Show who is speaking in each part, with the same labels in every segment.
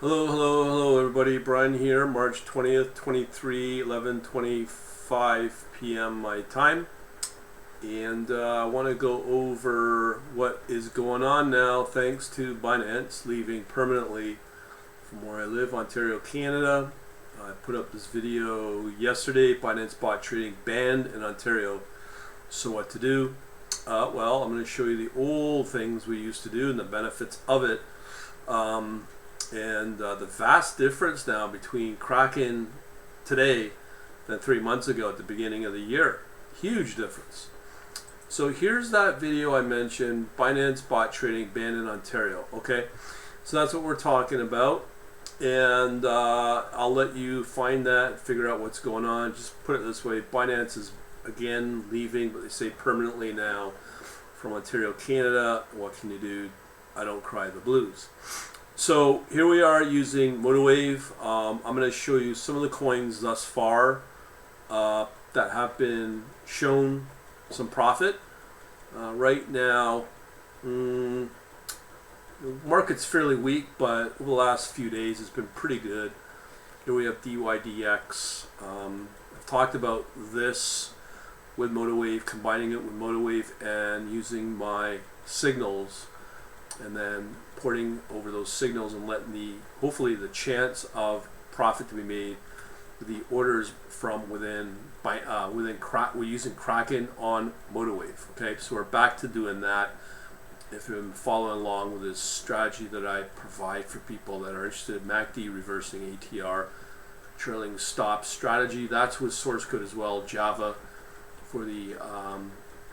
Speaker 1: Hello, everybody. Brian here, March 20th, 23, 11:25 p.m. my time. And I want to go over what is going on now thanks to Binance leaving permanently from where I live, Ontario, Canada. I put up this video yesterday, Binance bot trading banned in Ontario. So what to do? Well, I'm going to show you the old things we used to do and the benefits of it. And the vast difference now between Kraken today than 3 months ago at the beginning of the year. Huge difference. So here's that video I mentioned, Binance bot trading banned in Ontario. Okay, so that's what we're talking about. And I'll let you find that, figure out what's going on. Just put it this way, Binance is again leaving, but they say permanently now from Ontario, Canada. What can you do? I don't cry the blues. So here we are using MotiveWave. I'm going to show you some of the coins thus far that have been shown some profit. Right now, the market's fairly weak, but over the last few days it's been pretty good. Here we have DYDX. I've talked about this with MotiveWave, combining it with MotiveWave and using my signals, and then porting over those signals and letting hopefully the chance of profit to be made with the orders from within we're using Kraken on MotiveWave. Okay, so we're back to doing that. If you've been following along with this strategy that I provide for people that are interested, MACD reversing ATR trailing stop strategy, that's with source code as well, Java for the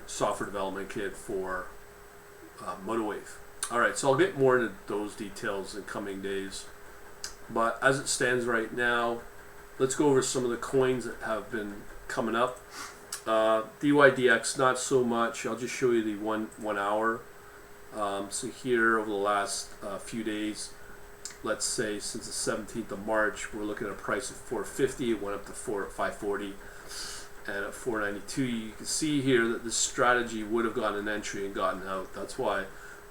Speaker 1: software development kit for MotiveWave. Alright, so I'll get more into those details in coming days. But as it stands right now, let's go over some of the coins that have been coming up. DYDX, not so much. I'll just show you the one hour. So here over the last few days, let's say since the 17th of March, we're looking at a price of 450. It went up to 540. And at 492, you can see here that this strategy would have gotten an entry and gotten out. That's why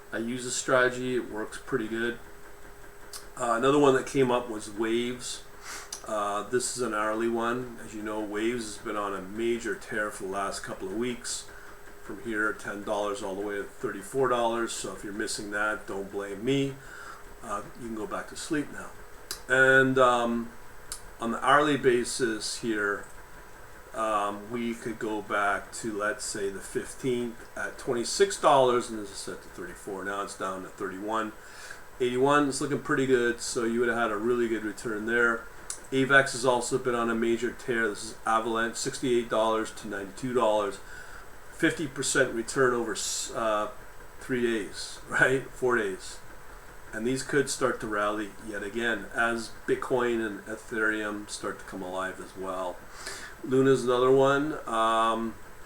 Speaker 1: I use this strategy. It works pretty good. Another one that came up was Waves. This is an hourly one. As you know, Waves has been on a major tear for the last couple of weeks. From here, $10 all the way to $34. So if you're missing that, don't blame me. You can go back to sleep now. And on the hourly basis here, we could go back to, let's say, the 15th at $26, and this is set to 34. Now it's down to 31.81. It's looking pretty good, so you would have had a really good return there. AVAX has also been on a major tear. This is Avalanche, $68 to $92. 50% return over 3 days, right? 4 days. And these could start to rally yet again as Bitcoin and Ethereum start to come alive as well. Luna's another one.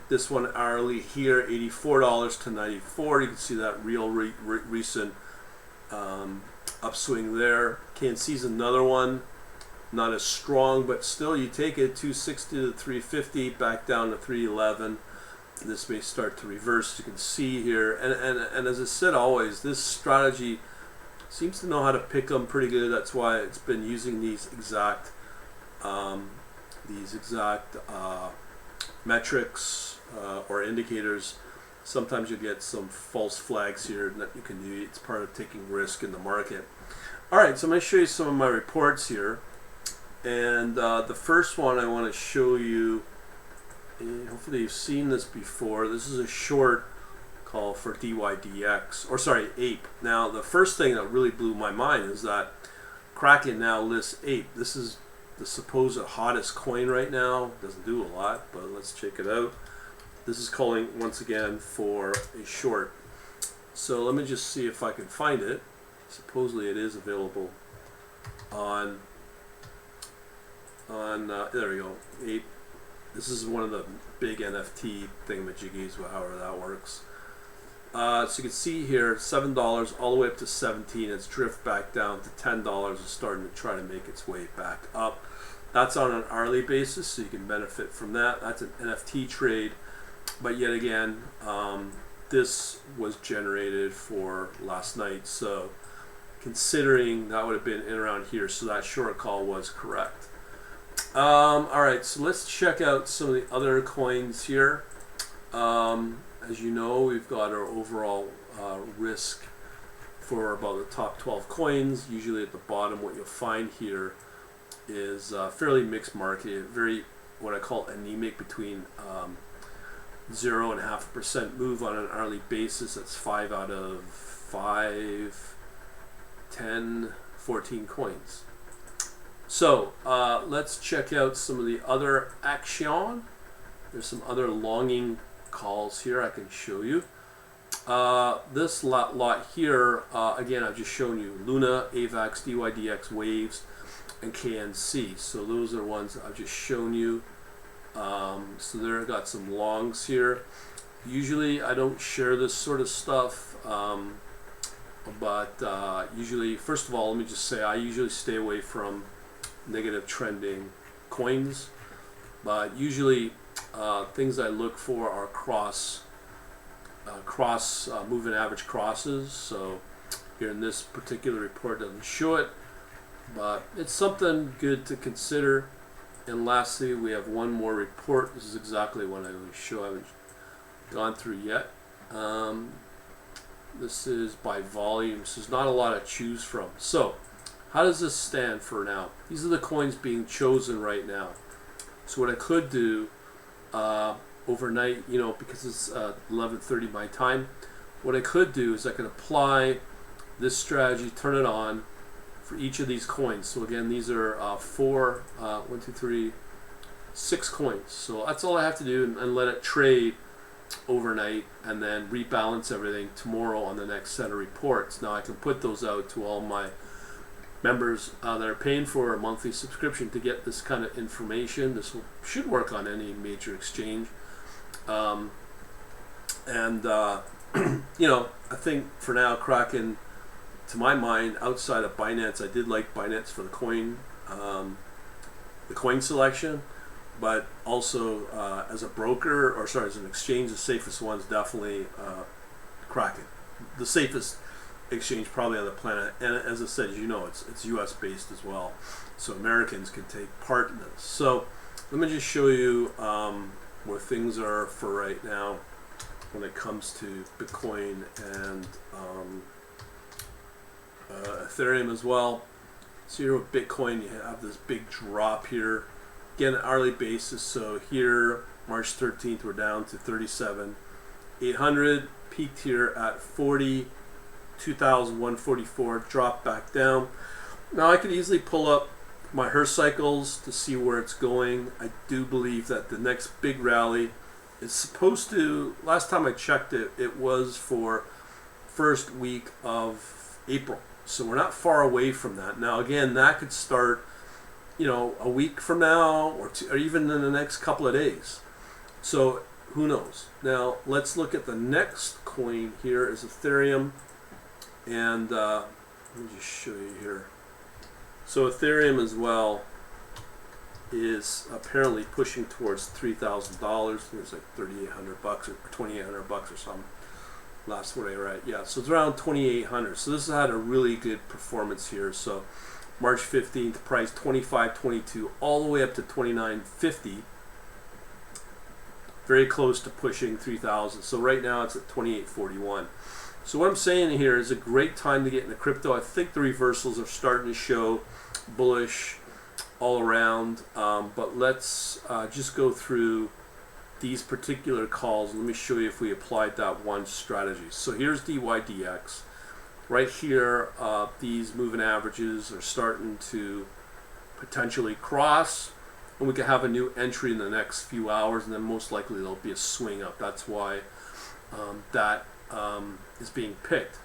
Speaker 1: This one hourly here, $84 to $94. You can see that real recent upswing there. KNC's another one. Not as strong, but still you take it 260 to 350, back down to 311. This may start to reverse. You can see here, and as I said always, this strategy seems to know how to pick them pretty good. That's why it's been using these exact metrics or indicators. Sometimes you get some false flags here that you can do. It's part of taking risk in the market. Alright, so I'm going to show you some of my reports here. And the first one I want to show you, and hopefully you've seen this before. This is a short call for DYDX, or sorry, APE. Now the first thing that really blew my mind is that Kraken now lists APE. This is the supposed hottest coin right now. Doesn't do a lot, but let's check it out. This is calling once again for a short. So let me just see if I can find it. Supposedly it is available on there we go, APE. This is one of the big NFT thingamajiggies, however that works. So you can see here, $7 all the way up to 17. It's drift back down to $10. It's starting to try to make its way back up. That's on an hourly basis, so you can benefit from that. That's an NFT trade, but yet again, this was generated for last night, so considering that would have been in around here, so that short call was correct. All right, so let's check out some of the other coins here. As you know, we've got our overall risk for about the top 12 coins. Usually at the bottom, what you'll find here is fairly mixed market, very what I call anemic, between 0.5% move on an hourly basis. That's 5 out of 5, 10, 14 coins. So let's check out some of the other action. There's some other longing calls here I can show you. This lot here, again, I've just shown you Luna, AVAX, DYDX, Waves, and KNC. So those are ones I've just shown you. So there, I got some longs here. Usually I don't share this sort of stuff, but usually, first of all, let me just say I usually stay away from negative trending coins, but usually things I look for are cross moving average crosses. So here in this particular report doesn't show it, but it's something good to consider. And lastly, we have one more report. This is exactly what I would show. I haven't gone through yet. This is by volume, so there's not a lot to choose from. So how does this stand for now? These are the coins being chosen right now. So what I could do overnight, you know, because it's 11:30 my time, what I could do is I can apply this strategy, turn it on for each of these coins. So again, these are 6 coins. So that's all I have to do, and let it trade overnight, and then rebalance everything tomorrow on the next set of reports. Now I can put those out to all my members that are paying for a monthly subscription to get this kind of information. This should work on any major exchange. You know, I think for now, Kraken, to my mind, outside of Binance, I did like Binance for the coin selection, but also as a broker, or sorry, as an exchange, the safest one's definitely Kraken, the safest exchange probably on the planet. And as I said, as you know, it's US based as well, so Americans can take part in this. So let me just show you where things are for right now when it comes to Bitcoin and Ethereum as well. So here with Bitcoin, you have this big drop here, again hourly basis. So here March 13th we're down to 37,800, peaked here at 42,144, dropped back down. Now I could easily pull up my Her cycles to see where it's going. I do believe that the next big rally is supposed to, last time I checked it, it was for first week of April. So we're not far away from that. Now again, that could start, you know, a week from now, or even in the next couple of days. So who knows? Now let's look at the next coin. Here is Ethereum, and let me just show you here. So Ethereum as well is apparently pushing towards $3,000. There's like $3,800 or $2,800 or something. Last what I read, yeah. So it's around 2,800. So this has had a really good performance here. So March 15th, price 25.22, all the way up to 29.50. Very close to pushing 3,000. So right now it's at 28.41. So what I'm saying here is a great time to get into crypto. I think the reversals are starting to show bullish all around. But let's just go through these particular calls. Let me show you if we applied that one strategy. So here's DYDX. Right here, these moving averages are starting to potentially cross, and we could have a new entry in the next few hours, and then most likely there'll be a swing up. That's why that is being picked.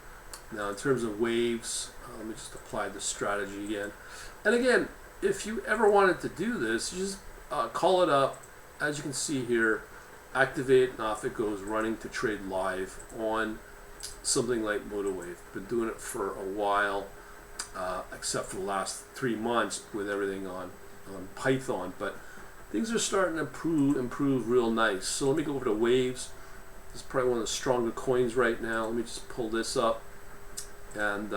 Speaker 1: Now in terms of waves, let me just apply the strategy again. And again, if you ever wanted to do this, you just call it up. As you can see here, activate, and off it goes, running to trade live on something like MotoWave. Been doing it for a while, except for the last 3 months with everything on Python, but things are starting to improve real nice. So let me go over to Waves. This is probably one of the stronger coins right now. Let me just pull this up, and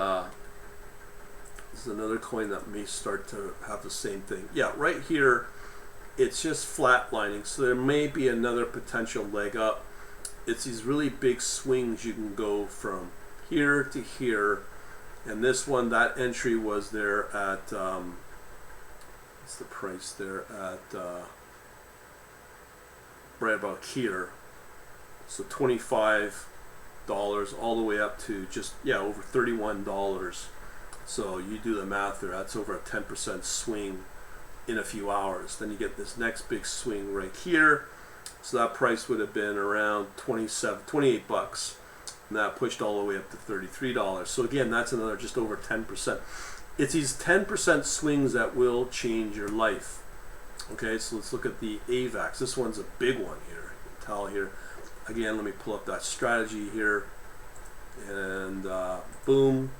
Speaker 1: This is another coin that may start to have the same thing. Yeah, right here, it's just flatlining. So there may be another potential leg up. It's these really big swings. You can go from here to here. And this one, that entry was there at, what's the price there? At right about here. So $25 all the way up to just, yeah, over $31. So you do the math there, that's over a 10% swing in a few hours. Then you get this next big swing right here. So that price would have been around 28 bucks. And that pushed all the way up to $33. So again, that's another just over 10%. It's these 10% swings that will change your life. Okay, so let's look at the AVAX. This one's a big one here. You can tell here. Again, let me pull up that strategy here. And boom.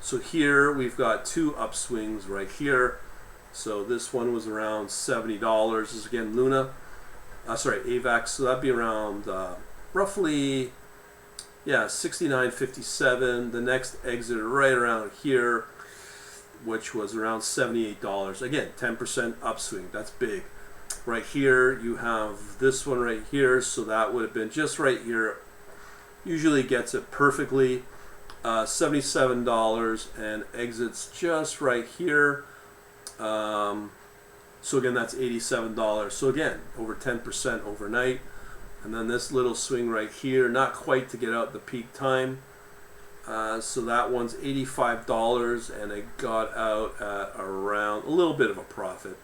Speaker 1: So here we've got two upswings right here. So this one was around $70. This is again Luna. Sorry, AVAX. So that'd be around roughly, yeah, $69.57. The next exit right around here, which was around $78. Again, 10% upswing. That's big. Right here, you have this one right here. So that would have been just right here. Usually gets it perfectly. $77 and exits just right here. So again, that's $87. So again, over 10% overnight. And then this little swing right here, not quite to get out the peak time. So that one's $85 and it got out at around a little bit of a profit.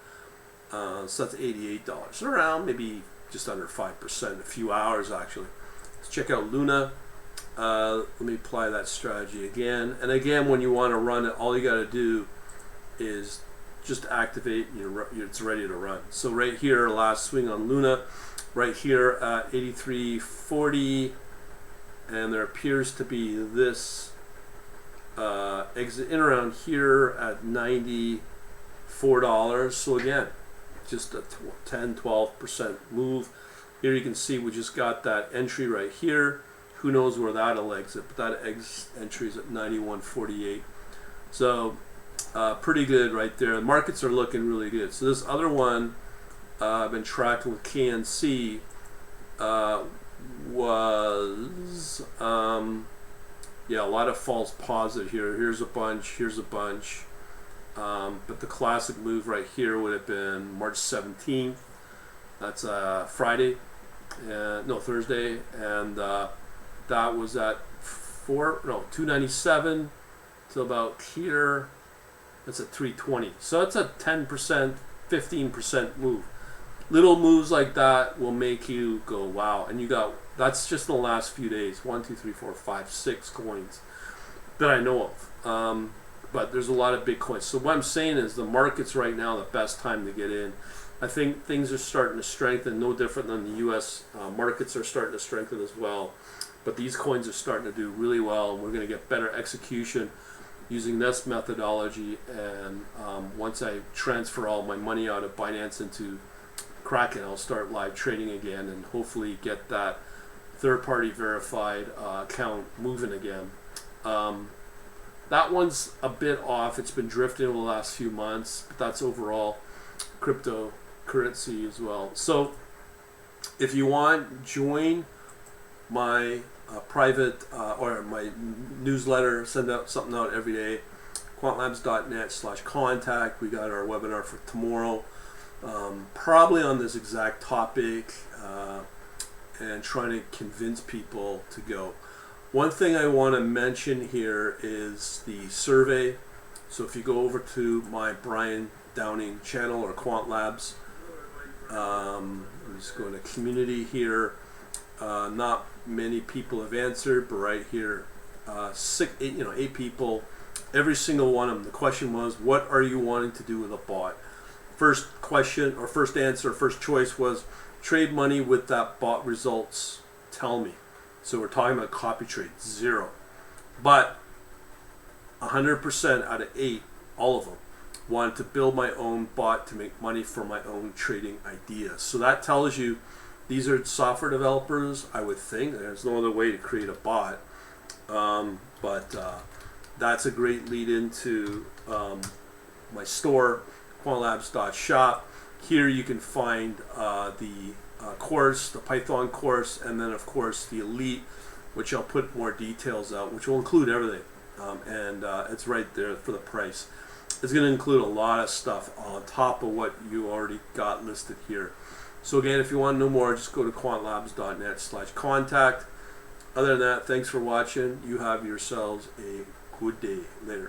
Speaker 1: So that's $88. So around maybe just under 5%, a few hours actually. Let's check out Luna. Let me apply that strategy again. And again, when you want to run it, all you got to do is just activate. It's ready to run. So right here, last swing on Luna, right here at 83.40, and there appears to be this exit in around here at $94. So again, just a 10-12% move. Here you can see we just got that entry right here. Who knows where that'll exit, but that entry is at 91.48. So pretty good right there. The markets are looking really good. So this other one I've been tracking with KNC was yeah, a lot of false positive here. Here's a bunch, here's a bunch. But the classic move right here would have been March 17th. That's Friday, Thursday, and that was at 297 to about here. That's at 320. So that's a 10%, 15% move. Little moves like that will make you go wow. And you got, that's just in the last few days. 1, 2, 3, 4, 5, 6 coins that I know of. But there's a lot of big coins. So what I'm saying is the market's right now the best time to get in. I think things are starting to strengthen, no different than the U.S. Markets are starting to strengthen as well. But these coins are starting to do really well, and we're going to get better execution using this methodology. And once I transfer all my money out of Binance into Kraken, I'll start live trading again and hopefully get that third-party verified account moving again. That one's a bit off. It's been drifting over the last few months, but that's overall cryptocurrency as well. So if you want, join my private or my newsletter. Send out something out every day. quantlabs.net/contact. We got our webinar for tomorrow, probably on this exact topic, and trying to convince people to go. One thing I want to mention here is the survey. So if you go over to my Brian Downing channel or Quant Labs, I'm just going to community here. Not many people have answered, but right here, 8 people. Every single one of them. The question was, what are you wanting to do with a bot? First question or first answer, first choice was trade money with that bot results. Tell me. So we're talking about copy trade, 0. But 100% out of 8, all of them, wanted to build my own bot to make money for my own trading ideas. So that tells you these are software developers, I would think. There's no other way to create a bot. But that's a great lead into my store, quantlabs.shop. Here you can find the course, the Python course, and then of course the Elite, which I'll put more details out, which will include everything. And it's right there for the price. It's going to include a lot of stuff on top of what you already got listed here. So again, if you want to know more, just go to quantlabs.net/contact. Other than that, thanks for watching. You have yourselves a good day. Later.